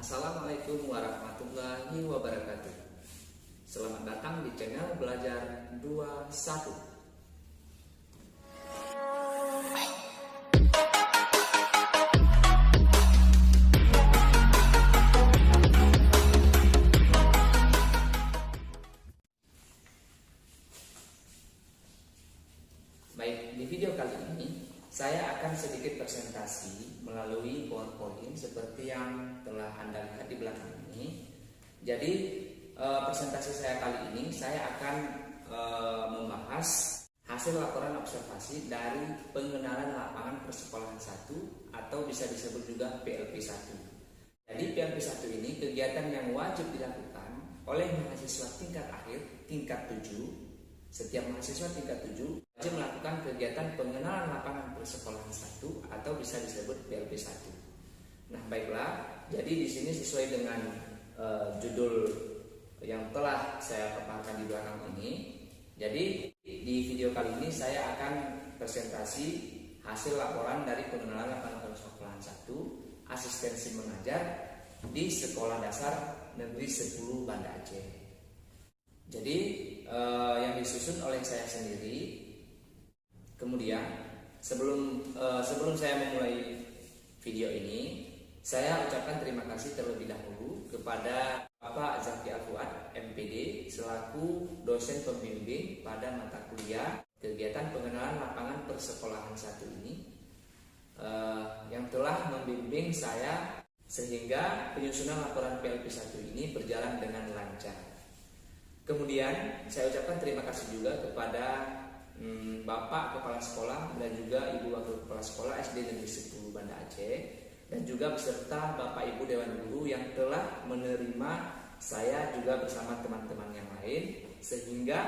Assalamualaikum warahmatullahi wabarakatuh. Selamat datang di channel Belajar 21. Baik, di video kali ini saya akan sedikit presentasi melalui PowerPoint seperti yang telah Anda lihat di belakang ini. Jadi presentasi saya kali ini saya akan membahas hasil laporan observasi dari pengenalan lapangan persekolahan 1 atau bisa disebut juga PLP 1. Jadi PLP 1 ini kegiatan yang wajib dilakukan oleh mahasiswa tingkat akhir tingkat 7. Setiap mahasiswa tingkat 7 wajib melakukan kegiatan pengenalan lapangan persekolahan 1 atau bisa disebut PLP 1. Nah, baiklah. Jadi di sini sesuai dengan judul yang telah saya paparkan di belakang ini. Jadi di video kali ini saya akan presentasi hasil laporan dari pengenalan lapangan persekolahan 1 asistensi mengajar di Sekolah Dasar Negeri 10 Banda Aceh. Jadi yang disusun oleh saya sendiri. Kemudian sebelum saya memulai video ini, saya ucapkan terima kasih terlebih dahulu kepada Bapak Zaki Al-Fuad MPD selaku dosen pembimbing pada mata kuliah kegiatan pengenalan lapangan persekolahan 1 ini, yang telah membimbing saya sehingga penyusunan laporan PLP 1 ini berjalan dengan lancar. Kemudian saya ucapkan terima kasih juga kepada Bapak Kepala Sekolah dan juga Ibu Wakil Kepala Sekolah SD Negeri 10 Banda Aceh, dan juga beserta Bapak Ibu Dewan Guru yang telah menerima saya juga bersama teman-teman yang lain sehingga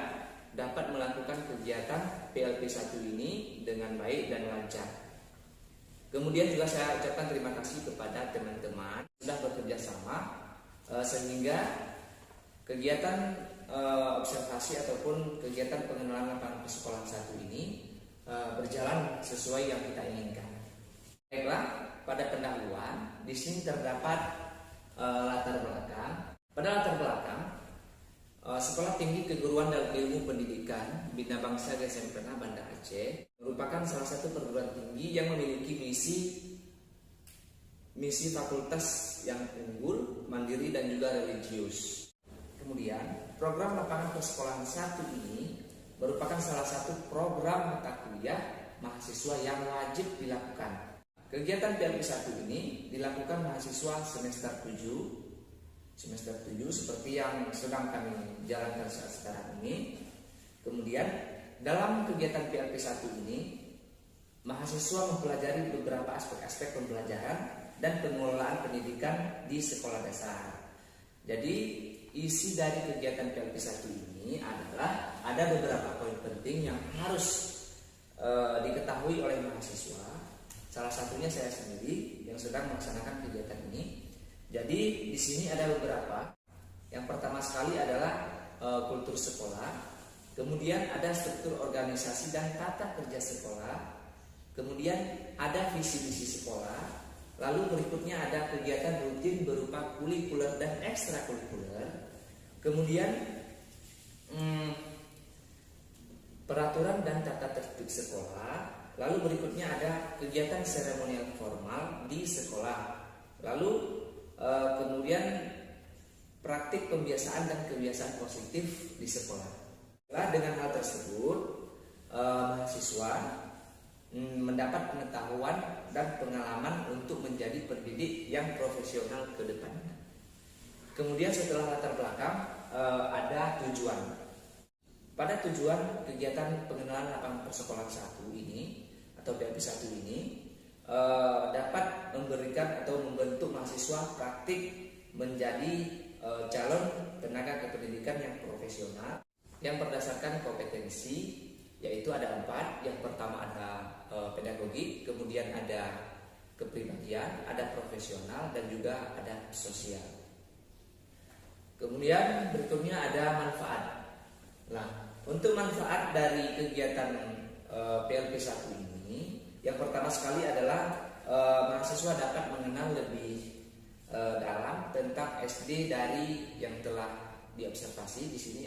dapat melakukan kegiatan PLP 1 ini dengan baik dan lancar. Kemudian juga saya ucapkan terima kasih kepada teman-teman sudah bekerja sama sehingga kegiatan observasi ataupun kegiatan pengenalan lapangan persekolahan 1 ini berjalan sesuai yang kita inginkan. Baiklah, pada pendahuluan di sini terdapat latar belakang. Pada latar belakang, Sekolah Tinggi Keguruan dan Ilmu Pendidikan Bina Bangsa GSMPNA Banda Aceh merupakan salah satu perguruan tinggi yang memiliki misi fakultas yang unggul, mandiri dan juga religius. Kemudian, program lapangan persekolahan 1 ini merupakan salah satu program mata kuliah mahasiswa yang wajib dilakukan. Kegiatan PLP 1 ini dilakukan mahasiswa semester 7 seperti yang sedang kami jalankan saat sekarang ini. Kemudian, dalam kegiatan PLP 1 ini, mahasiswa mempelajari beberapa aspek-aspek pembelajaran dan pengelolaan pendidikan di sekolah dasar. Jadi, isi dari kegiatan PLP 1 ini adalah ada beberapa poin penting yang harus diketahui oleh mahasiswa. Salah satunya saya sendiri yang sedang melaksanakan kegiatan ini. Jadi di sini ada beberapa. Yang pertama sekali adalah kultur sekolah. Kemudian ada struktur organisasi dan tata kerja sekolah. Kemudian ada visi misi sekolah. Lalu berikutnya ada kegiatan rutin berupa kurikuler dan ekstrakurikuler. Kemudian peraturan dan tata tertib sekolah. Lalu berikutnya ada kegiatan seremonial formal di sekolah. Lalu kemudian praktik pembiasaan dan kebiasaan positif di sekolah. Dengan hal tersebut, mahasiswa mendapat pengetahuan dan pengalaman untuk menjadi pendidik yang profesional ke depannya. Kemudian setelah latar belakang ada tujuan. Pada tujuan kegiatan pengenalan lapangan persekolahan 1 ini atau PLP 1 ini dapat memberikan atau membentuk mahasiswa praktik menjadi calon tenaga kependidikan yang profesional yang berdasarkan kompetensi, yaitu ada 4. Yang pertama ada pedagogi, kemudian ada kepribadian, ada profesional, dan juga ada sosial. Kemudian berikutnya ada manfaat. Nah, untuk manfaat dari kegiatan PLP 1 ini, yang pertama sekali adalah mahasiswa dapat mengenal lebih dalam tentang SD dari yang telah diobservasi di sini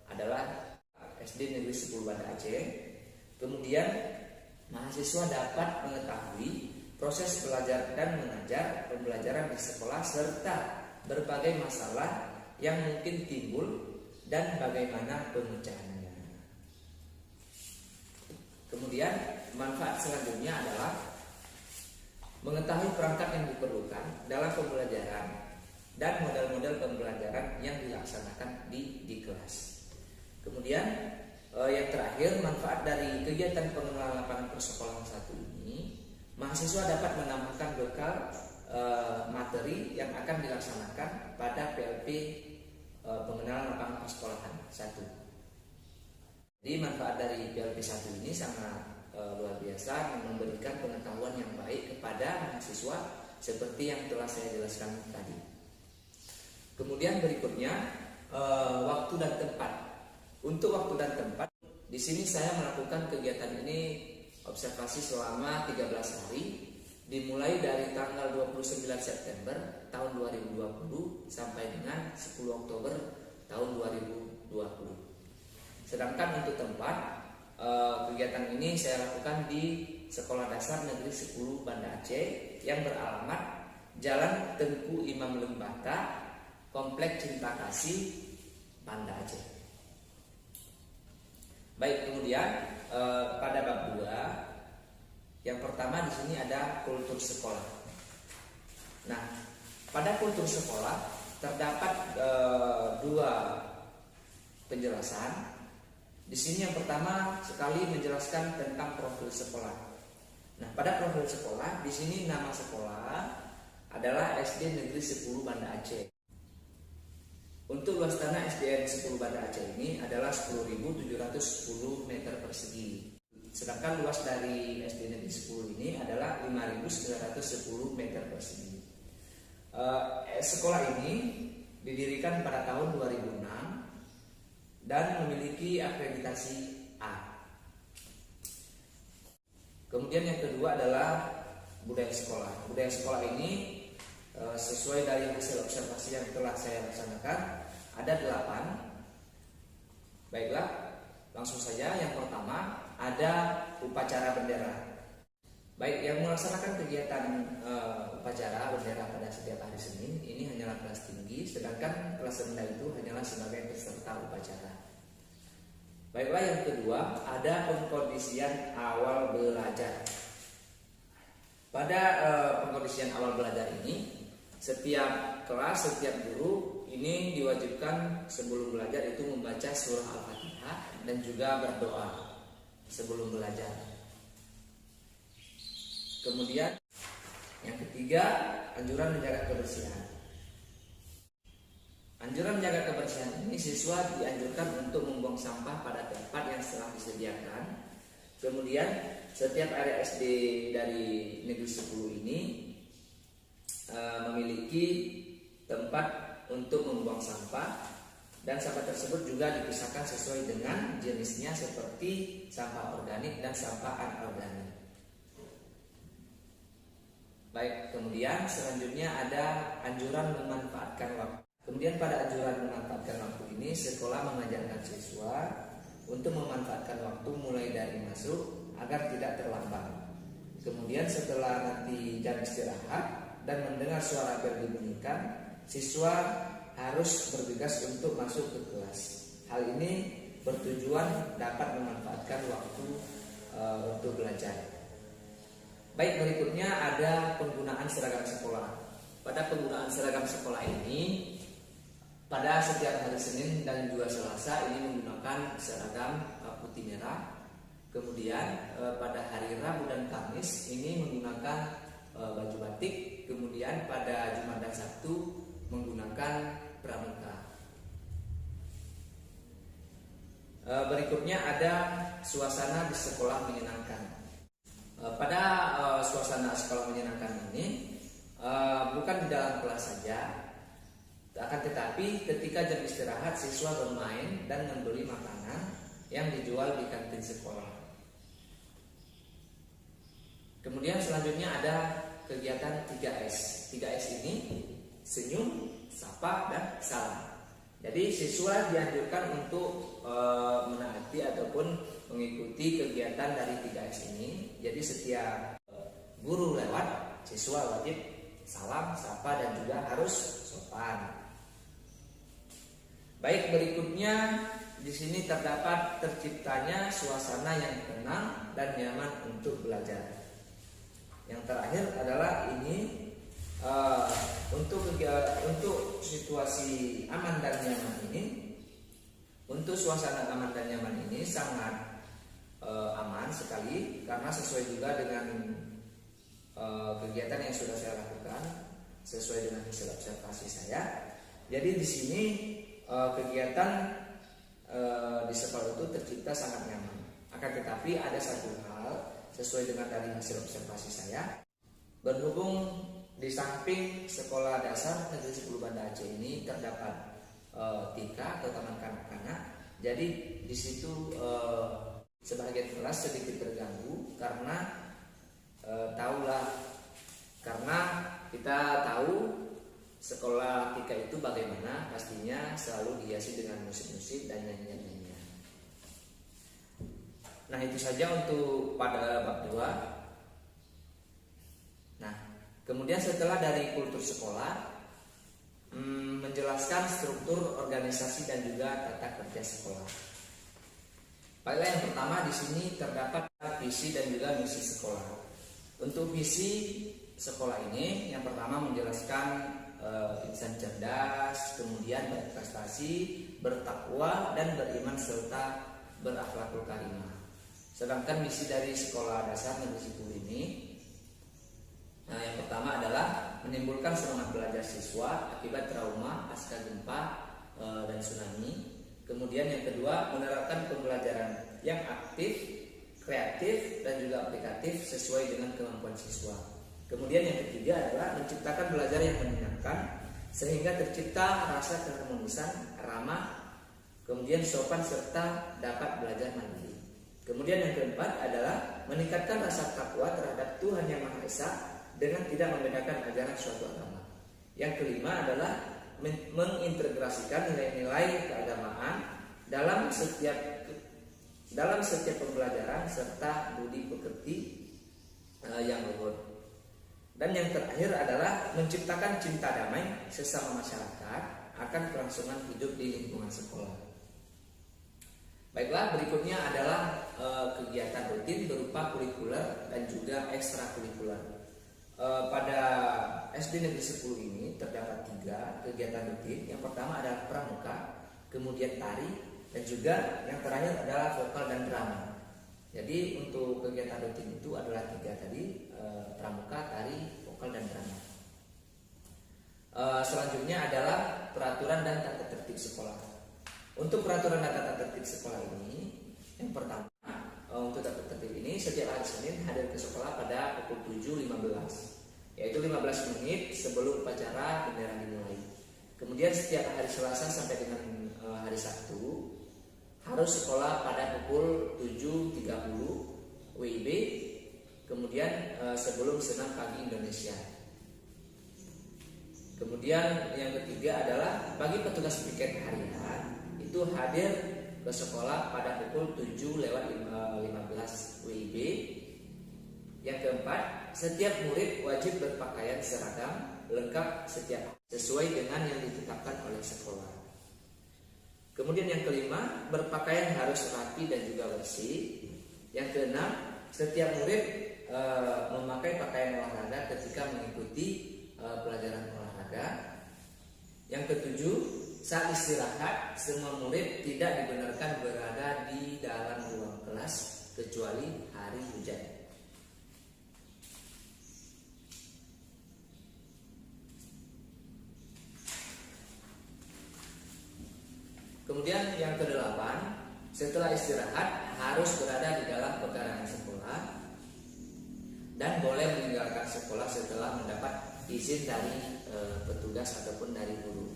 adalah SD Negeri 10 Banda Aceh. Kemudian mahasiswa dapat mengetahui proses belajar dan mengajar, pembelajaran di sekolah serta berbagai masalah yang mungkin timbul dan bagaimana pemecahannya. Kemudian manfaat selanjutnya adalah mengetahui perangkat yang diperlukan dalam pembelajaran dan model-model pembelajaran yang dilaksanakan di kelas. Kemudian yang terakhir, manfaat dari kegiatan pengenalan lapangan persekolahan satu ini, mahasiswa dapat menambahkan bekal materi yang akan dilaksanakan pada PLP pengenalan lapangan persekolahan 1. Jadi manfaat dari PLP 1 ini sangat luar biasa, memberikan pengetahuan yang baik kepada mahasiswa seperti yang telah saya jelaskan tadi. Kemudian berikutnya waktu dan tempat. Untuk waktu dan tempat, di sini saya melakukan kegiatan ini observasi selama 13 hari, dimulai dari tanggal 29 September tahun 2020 sampai dengan 10 Oktober tahun 2020. Sedangkan untuk tempat, kegiatan ini saya lakukan di Sekolah Dasar Negeri 10 Banda Aceh yang beralamat Jalan Tengku Imam Lembata, Komplek Cinta Kasih, Banda Aceh. Baik, kemudian pada bab 2, yang pertama di sini ada kultur sekolah. Nah, pada kultur sekolah terdapat 2 penjelasan. Di sini yang pertama sekali menjelaskan tentang profil sekolah. Nah, pada profil sekolah di sini nama sekolah adalah SD Negeri 10 Banda Aceh. Untuk luas tanah SDN 10 Banda Aceh ini adalah 10.710 meter persegi. Sedangkan luas dari SD Negeri 10 ini adalah 5.910 meter persegi. Sekolah ini didirikan pada tahun 2006 dan memiliki akreditasi A. Kemudian yang kedua adalah budaya sekolah. Budaya sekolah ini sesuai dari hasil observasi yang telah saya laksanakan ada 8. Baiklah, langsung saja. Yang pertama ada upacara bendera. Baik, yang melaksanakan kegiatan upacara bendera pada setiap hari Senin ini hanyalah kelas tinggi, sedangkan kelas rendah itu hanyalah sebagai peserta upacara. Baiklah, yang kedua ada pengkondisian awal belajar. Pada pengkondisian awal belajar ini, setiap kelas, setiap guru ini diwajibkan sebelum belajar itu membaca surah Al-Fatihah dan juga berdoa sebelum belajar. Kemudian yang ketiga, anjuran menjaga kebersihan. Anjuran menjaga kebersihan ini siswa dianjurkan untuk membuang sampah pada tempat yang telah disediakan. Kemudian setiap area SD dari Negeri 10 ini memiliki tempat untuk membuang sampah, dan sampah tersebut juga dipisahkan sesuai dengan jenisnya seperti sampah organik dan sampah anorganik. Baik, kemudian selanjutnya ada anjuran memanfaatkan waktu. Kemudian pada anjuran memanfaatkan waktu ini, sekolah mengajarkan siswa untuk memanfaatkan waktu mulai dari masuk agar tidak terlambat. Kemudian setelah nanti jam istirahat dan mendengar suara bel dibunyikan, siswa harus bergegas untuk masuk ke kelas. Hal ini bertujuan dapat memanfaatkan waktu untuk belajar. Baik, berikutnya ada penggunaan seragam sekolah. Pada penggunaan seragam sekolah ini, pada setiap hari Senin dan juga Selasa ini menggunakan seragam putih merah. Kemudian pada hari Rabu dan Kamis ini menggunakan baju batik. Kemudian pada Jumat dan Sabtu menggunakan pramuka. Berikutnya ada suasana di sekolah menyenangkan. Pada suasana sekolah menyenangkan ini bukan di dalam kelas saja, akan tetapi ketika jam istirahat siswa bermain dan membeli makanan yang dijual di kantin sekolah. Kemudian selanjutnya ada kegiatan 3S. 3S ini senyum, sapa, dan salam. Jadi siswa dianjurkan untuk menaati ataupun mengikuti kegiatan dari 3S ini. Jadi setiap guru lewat, siswa wajib salam, sapa, dan juga harus sopan. Baik, berikutnya di sini terdapat terciptanya suasana yang tenang dan nyaman untuk belajar. Yang terakhir adalah ini untuk situasi aman dan nyaman ini, untuk suasana aman dan nyaman ini sangat aman sekali karena sesuai juga dengan kegiatan yang sudah saya lakukan, sesuai dengan hasil observasi saya. Jadi di sini kegiatan di sekolah itu tercipta sangat nyaman. Akan tetapi ada satu hal sesuai dengan dari hasil observasi saya, berhubung di samping sekolah dasar Negeri 10 Banda Aceh ini terdapat TIK atau taman kanak-kanak. Jadi di situ sebagian kelas sedikit terganggu karena karena kita tahu sekolah TIK itu bagaimana, pastinya selalu dihiasi dengan musik-musik dan nyanyian-nyanyian. Nah, itu saja untuk pada bab 2. Kemudian setelah dari kultur sekolah, menjelaskan struktur organisasi dan juga tata kerja sekolah. Baiklah, yang pertama di sini terdapat visi dan juga misi sekolah. Untuk visi sekolah ini, yang pertama menjelaskan insan cerdas, kemudian berprestasi, bertakwa, dan beriman serta berakhlakul karimah. Sedangkan misi dari sekolah dasar Negeri 10 ini, yang pertama adalah menimbulkan semangat belajar siswa akibat trauma pasca gempa dan tsunami. Kemudian yang kedua, menerapkan pembelajaran yang aktif, kreatif, dan juga aplikatif sesuai dengan kemampuan siswa. Kemudian yang ketiga adalah menciptakan belajar yang menyenangkan sehingga tercipta rasa keharmonisan, ramah, kemudian sopan serta dapat belajar mandiri. Kemudian yang keempat adalah meningkatkan rasa takwa terhadap Tuhan Yang Maha Esa dengan tidak membedakan ajaran suatu agama. Yang kelima adalah mengintegrasikan nilai-nilai keagamaan dalam setiap pembelajaran serta budi pekerti yang luhur. Dan yang terakhir adalah menciptakan cinta damai sesama masyarakat akan kelangsungan hidup di lingkungan sekolah. Baiklah, berikutnya adalah kegiatan rutin berupa kurikuler dan juga ekstrakurikuler. Pada SD Negeri 10 ini terdapat 3 kegiatan rutin. Yang pertama adalah pramuka, kemudian tari, dan juga yang terakhir adalah vokal dan drama. Jadi untuk kegiatan rutin itu adalah 3 tadi, pramuka, tari, vokal, dan drama. Selanjutnya adalah peraturan dan tata tertib sekolah. Untuk peraturan dan tata tertib sekolah ini, yang pertama, untuk tata tertib ini setiap hari Senin hadir ke sekolah pada pukul 7.15, yaitu 15 menit sebelum upacara bendera dimulai. Kemudian setiap hari Selasa sampai dengan hari Sabtu harus sekolah pada pukul 7.30 WIB, kemudian sebelum senam pagi Indonesia. Kemudian yang ketiga adalah bagi petugas piket harian itu hadir ke sekolah pada pukul 7:15 WIB. Yang keempat, setiap murid wajib berpakaian seragam lengkap sesuai dengan yang ditetapkan oleh sekolah. Kemudian yang kelima, berpakaian harus rapi dan juga bersih. Yang keenam, setiap murid memakai pakaian olahraga ketika mengikuti pelajaran olahraga. Yang ketujuh, saat istirahat semua murid tidak dibenarkan berada di dalam ruang kelas kecuali hari hujan. Kemudian yang kedelapan, setelah istirahat harus berada di dalam pekarangan sekolah dan boleh meninggalkan sekolah setelah mendapat izin dari petugas ataupun dari guru.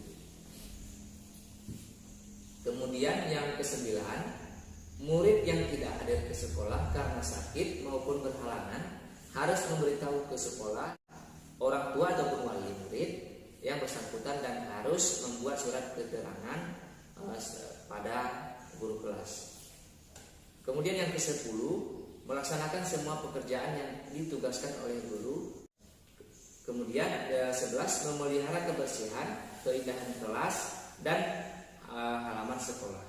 Kemudian yang kesembilan, murid yang tidak hadir ke sekolah karena sakit maupun berhalangan harus memberitahu ke sekolah orang tua ataupun wali murid yang bersangkutan bersangkutan dan harus membuat surat keterangan pada guru kelas. Kemudian yang ke-10, melaksanakan semua pekerjaan yang ditugaskan oleh guru. Kemudian 11, memelihara kebersihan, keindahan kelas dan halaman sekolah.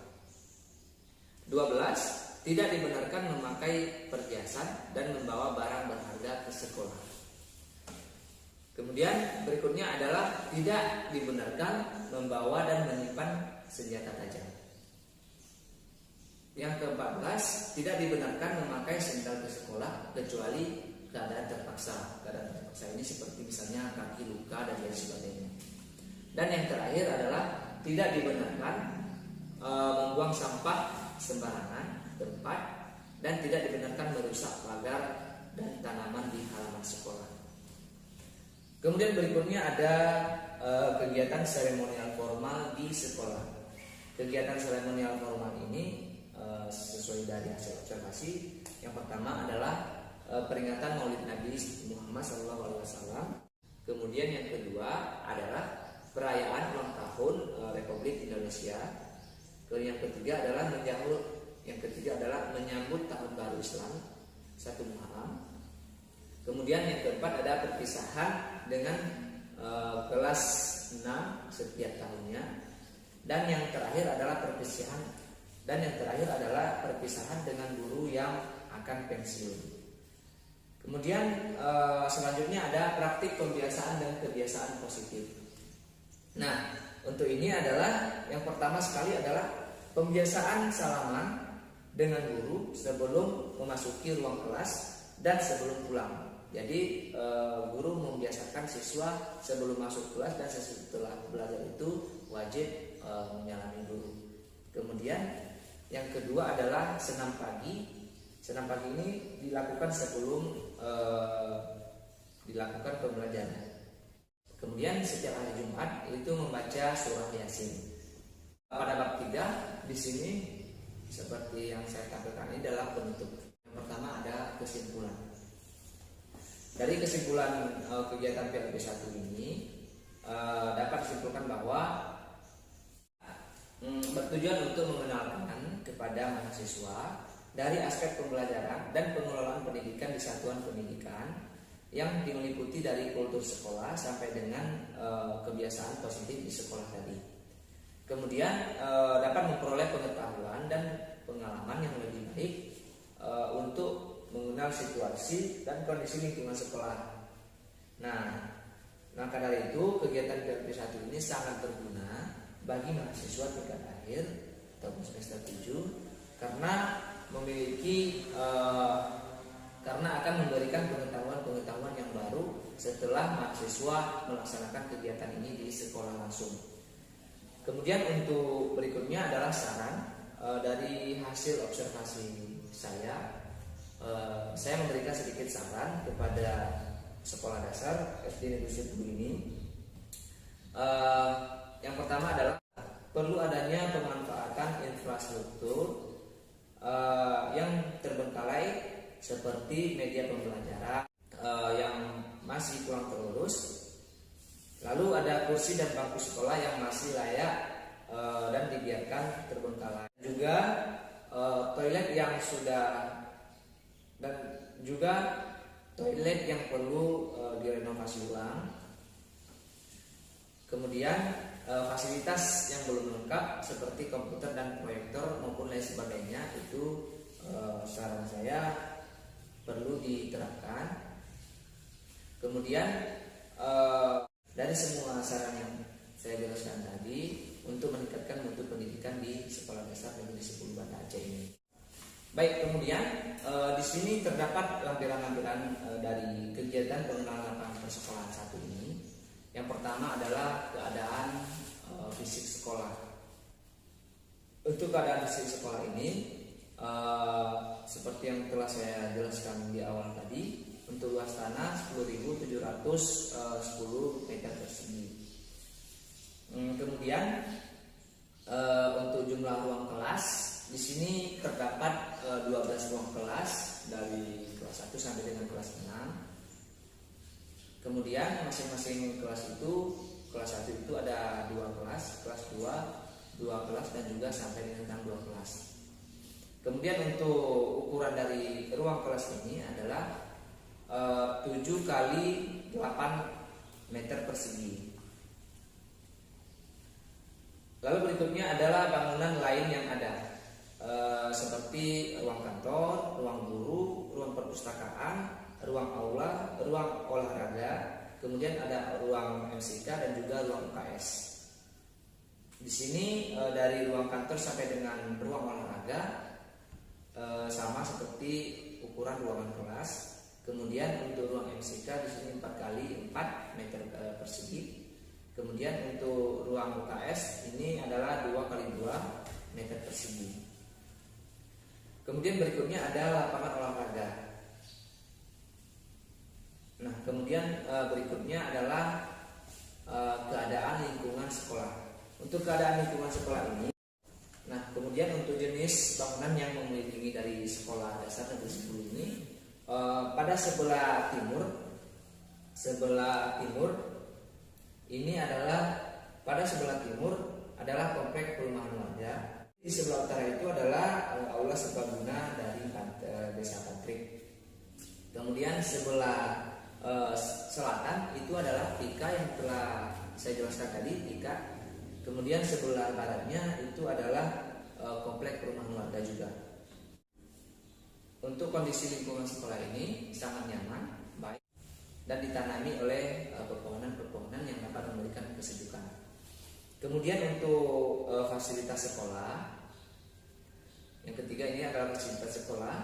12, tidak dibenarkan memakai perhiasan dan membawa barang berharga ke sekolah. Kemudian berikutnya adalah tidak dibenarkan membawa dan menyimpan senjata tajam. Yang ke-14, tidak dibenarkan memakai sendal ke sekolah kecuali keadaan terpaksa. Keadaan terpaksa ini seperti misalnya kaki luka dan lain sebagainya. Dan yang terakhir adalah tidak dibenarkan membuang sampah sembarangan tempat dan tidak dibenarkan merusak pagar dan tanaman di halaman sekolah. Kemudian berikutnya ada kegiatan seremonial formal di sekolah. Kegiatan seremonial formal ini sesuai dari hasil observasi, yang pertama adalah peringatan Maulid Nabi Muhammad SAW. Kemudian yang kedua adalah perayaan ulang tahun Republik Indonesia. Yang ketiga adalah menyambut tahun baru Islam 1 Muharram. Kemudian yang keempat ada perpisahan dengan kelas 6 setiap tahunnya. Dan yang terakhir adalah perpisahan dengan guru yang akan pensiun. Kemudian selanjutnya ada praktik pembiasaan dan kebiasaan positif. Nah, untuk ini adalah yang pertama sekali adalah pembiasaan salaman dengan guru sebelum memasuki ruang kelas dan sebelum pulang. Jadi guru membiasakan siswa sebelum masuk kelas dan setelah belajar itu wajib menyalami guru. Kemudian yang kedua adalah senam pagi. Senam pagi ini dilakukan sebelum dilakukan pembelajaran. Kemudian setiap hari Jumat itu membaca surah Yasin. Pada bab 3 di sini seperti yang saya tampilkan ini adalah penutup. Yang pertama ada kesimpulan. Dari kesimpulan kegiatan PLB 1 ini dapat disimpulkan bahwa bertujuan untuk mengenalkan kepada mahasiswa dari aspek pembelajaran dan pengelolaan pendidikan di satuan pendidikan yang meliputi dari kultur sekolah sampai dengan kebiasaan positif di sekolah tadi. Kemudian dapat memperoleh pengetahuan dan pengalaman yang lebih baik untuk mengenal situasi dan kondisi lingkungan sekolah. Nah, maka dari itu kegiatan PLB 1 ini sangat berguna bagi mahasiswa tingkat akhir atau semester 7 karena akan memberikan pengetahuan yang baru setelah mahasiswa melaksanakan kegiatan ini di sekolah langsung. Kemudian untuk berikutnya adalah saran dari hasil observasi saya memberikan sedikit saran kepada sekolah dasar SD Negeri 10 ini. Yang pertama adalah perlu adanya pemanfaatan infrastruktur yang terbengkalai seperti media pembelajaran yang masih kurang terurus. Lalu ada kursi dan bangku sekolah yang masih layak dan dibiarkan terbengkalai. Juga toilet yang perlu direnovasi ulang. Kemudian fasilitas yang belum lengkap seperti komputer dan proyektor maupun lain sebagainya itu saran saya perlu diterapkan. Kemudian dari semua saran yang saya jelaskan tadi untuk meningkatkan mutu pendidikan di sekolah dasar Negeri 10 Banda Aceh ini. Baik, kemudian di sini terdapat lampiran-lampiran dari kegiatan pengenalan lapangan persekolahan 1 ini. Yang pertama adalah keadaan fisik sekolah. Untuk keadaan fisik sekolah ini seperti yang telah saya jelaskan di awal tadi, untuk luas tanah 10.710 meter persegi. Kemudian untuk jumlah ruang kelas di sini terdapat 12 ruang kelas dari kelas 1 sampai dengan kelas 6. Kemudian masing-masing kelas itu kelas 1 itu ada 2 kelas, kelas 2 kelas, dan juga sampai dengan 2 kelas. Kemudian untuk ukuran dari ruang kelas ini adalah 7 kali 8 meter persegi. Lalu berikutnya adalah bangunan lain yang ada, seperti ruang kantor, ruang guru, ruang perpustakaan, ruang aula, ruang olahraga, kemudian ada ruang MCK dan juga ruang UKS. Di sini dari ruang kantor sampai dengan ruang olahraga sama seperti ukuran ruangan kelas. Kemudian untuk ruang MCK di sini 4 kali 4 meter persegi. Kemudian untuk ruang UKS ini adalah 2 kali 2 meter persegi. Kemudian berikutnya ada lapangan olahraga. Nah, kemudian berikutnya adalah keadaan lingkungan sekolah. Untuk keadaan lingkungan sekolah ini, nah kemudian untuk jenis bangunan yang mengelilingi dari sekolah dasar negeri 10 ini, pada sebelah timur ini adalah komplek perumahan warga. Di sebelah utara itu adalah aula serbaguna dari Desa Pantrik. Kemudian sebelah selatan itu adalah TIKA yang telah saya jelaskan tadi, TIKA. Kemudian sebelah baratnya itu adalah komplek perumahan warga juga. Untuk kondisi lingkungan sekolah ini sangat nyaman, baik, dan ditanami oleh pepohonan-pepohonan yang dapat memberikan kesejukan. Kemudian untuk fasilitas sekolah, yang ketiga ini adalah fasilitas sekolah.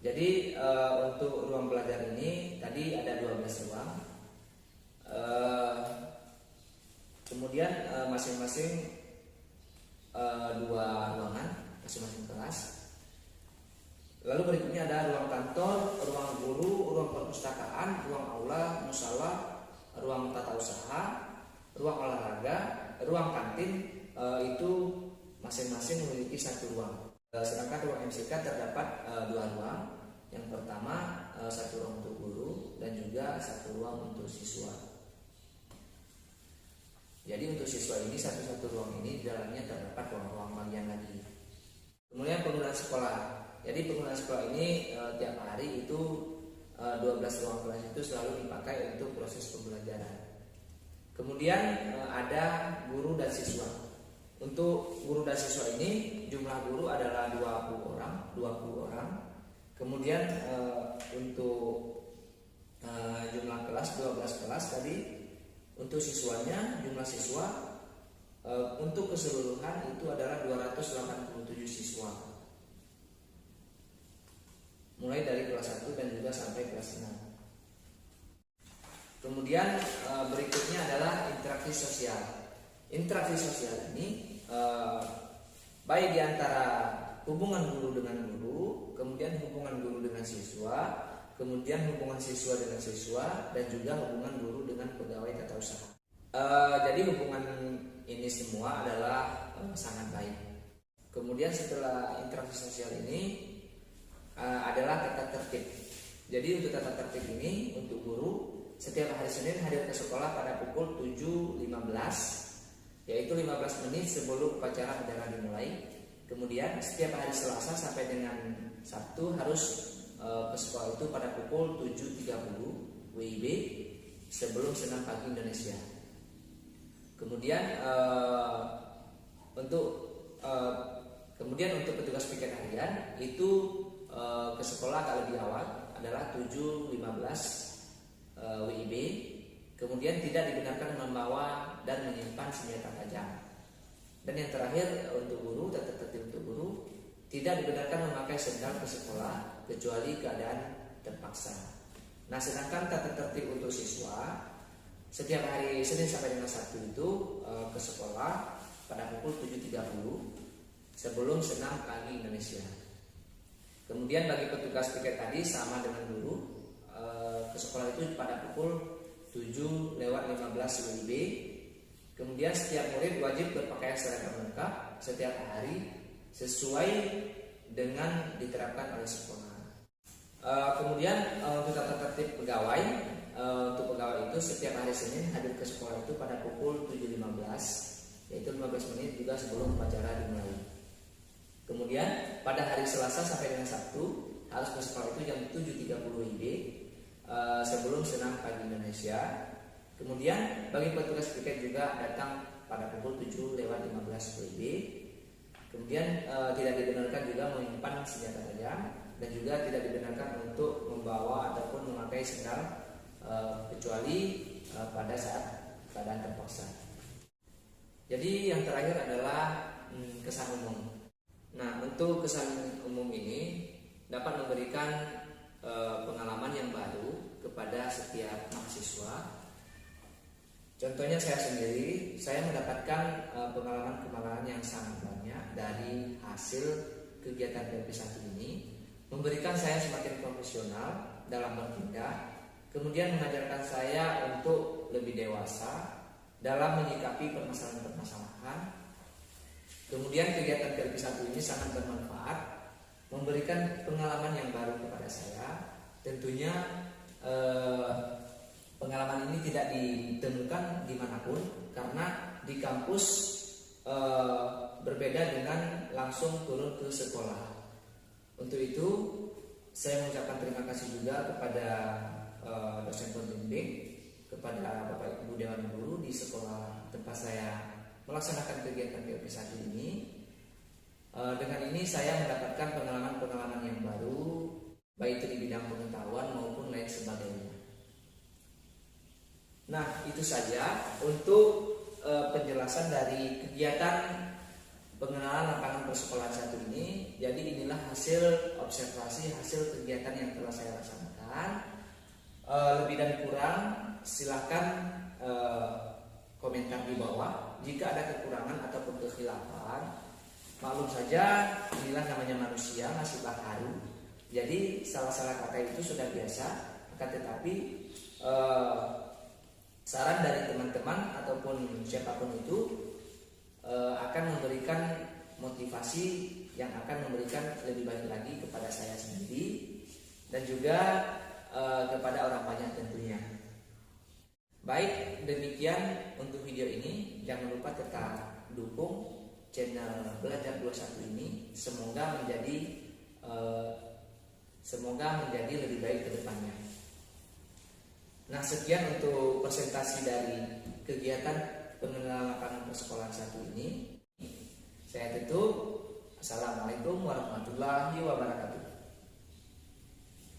Jadi untuk ruang belajar ini tadi ada 12 ruang. Kemudian masing-masing 2 ruangan, masing-masing kelas. Lalu berikutnya ada ruang kantor, ruang guru, ruang perpustakaan, ruang aula, musala, ruang tata usaha, ruang olahraga, ruang kantin, itu masing-masing memiliki 1 ruang. Sedangkan ruang MCK terdapat 2 ruang. Yang pertama 1 ruang untuk guru dan juga 1 ruang untuk siswa. Jadi untuk siswa ini satu ruang ini di dalamnya terdapat ruang-ruang bagian lagi. Kemudian penggunaan sekolah. Jadi penggunaan sekolah ini tiap hari itu 12 ruang kelas itu selalu dipakai untuk proses pembelajaran. Kemudian ada guru dan siswa. Untuk guru dan siswa ini jumlah guru adalah 20 orang. Kemudian untuk jumlah kelas 12 kelas tadi. Untuk siswanya, jumlah siswa untuk keseluruhan itu adalah 287 siswa. Mulai dari kelas 1 dan juga sampai kelas 6. Kemudian berikutnya adalah interaksi sosial. Interaksi sosial ini baik di antara hubungan guru dengan guru, kemudian hubungan guru dengan siswa, kemudian hubungan siswa dengan siswa, dan juga hubungan guru dengan pegawai tata usaha. Jadi hubungan ini semua adalah sangat baik. Kemudian setelah interaksi sosial ini adalah tata tertib. Jadi untuk tata tertib ini untuk guru setiap hari Senin hadir ke sekolah pada pukul 7.15, yaitu 15 menit sebelum upacara bendera dimulai. Kemudian setiap hari Selasa sampai dengan Sabtu harus ke sekolah itu pada pukul 7.30 WIB sebelum senam pagi Indonesia. Kemudian untuk petugas piket harian itu ke sekolah agak lebih awal, adalah 7.15 WIB. Kemudian tidak dibenarkan membawa dan menyimpan senjata tajam. Dan yang terakhir untuk guru, tata tertib untuk guru, tidak dibenarkan memakai sendal ke sekolah kecuali keadaan terpaksa. Nah, sedangkan tata tertib untuk siswa setiap hari Senin sampai dengan Sabtu itu ke sekolah pada pukul 7.30 sebelum senam pagi Indonesia. Kemudian bagi petugas piket tadi sama dengan guru, ke sekolah itu pada pukul 7.15 WIB. Kemudian setiap murid wajib berpakaian seragam lengkap setiap hari sesuai dengan diterapkan oleh sekolah. Kemudian untuk tata tertib pegawai, untuk pegawai itu setiap hari Senin hadir ke sekolah itu pada pukul 7.15, yaitu 15 menit juga sebelum upacara dimulai. Kemudian pada hari Selasa sampai dengan Sabtu harus ke sekolah itu jam 7.30 WIB sebelum senam pagi Indonesia. Kemudian bagi petugas piket juga datang pada pukul 7:15 WIB. Kemudian tidak dibenarkan juga menyimpan senjata tajam dan juga tidak dibenarkan untuk membawa ataupun memakai sendal kecuali pada saat keadaan terpaksa. Jadi yang terakhir adalah kesan umum. Nah, untuk kesan umum ini dapat memberikan pengalaman yang baru kepada setiap mahasiswa. Contohnya saya sendiri, saya mendapatkan pengalaman-pengalaman yang sangat banyak dari hasil kegiatan PLP1 ini, memberikan saya semakin profesional dalam bertindak, kemudian mengajarkan saya untuk lebih dewasa dalam menyikapi permasalahan-permasalahan. Kemudian kegiatan PLP1 ini sangat bermanfaat, memberikan pengalaman yang baru kepada saya. Tentunya pengalaman ini tidak ditemukan dimanapun, karena di kampus berbeda dengan langsung turun ke sekolah. Untuk itu saya mengucapkan terima kasih juga kepada dosen pembimbing, kepada Bapak Ibu Dewan Guru di sekolah tempat saya melaksanakan kegiatan PLP1 ini. Dengan ini saya mendapatkan pengalaman-pengalaman yang baru, baik itu di bidang pengetahuan maupun lain sebagainya. Nah, itu saja untuk penjelasan dari kegiatan pengenalan lapangan persekolahan 1 ini. Jadi inilah hasil observasi, hasil kegiatan yang telah saya laksanakan. Lebih dan kurang silahkan komentar di bawah. Jika ada kekurangan ataupun kekhilafan, maklum saja, inilah namanya manusia, masih baru. Jadi salah-salah kata itu sudah biasa. Akan tetapi saran dari teman-teman ataupun siapapun itu akan memberikan motivasi yang akan memberikan lebih baik lagi kepada saya sendiri dan juga kepada orang banyak tentunya. Baik, demikian untuk video ini. Jangan lupa tetap dukung channel Belajar 21 ini. Semoga menjadi lebih baik ke depannya. Nah, sekian untuk presentasi dari kegiatan pengenalan lapangan persekolahan 1 ini. Saya tutup. Assalamualaikum warahmatullahi wabarakatuh.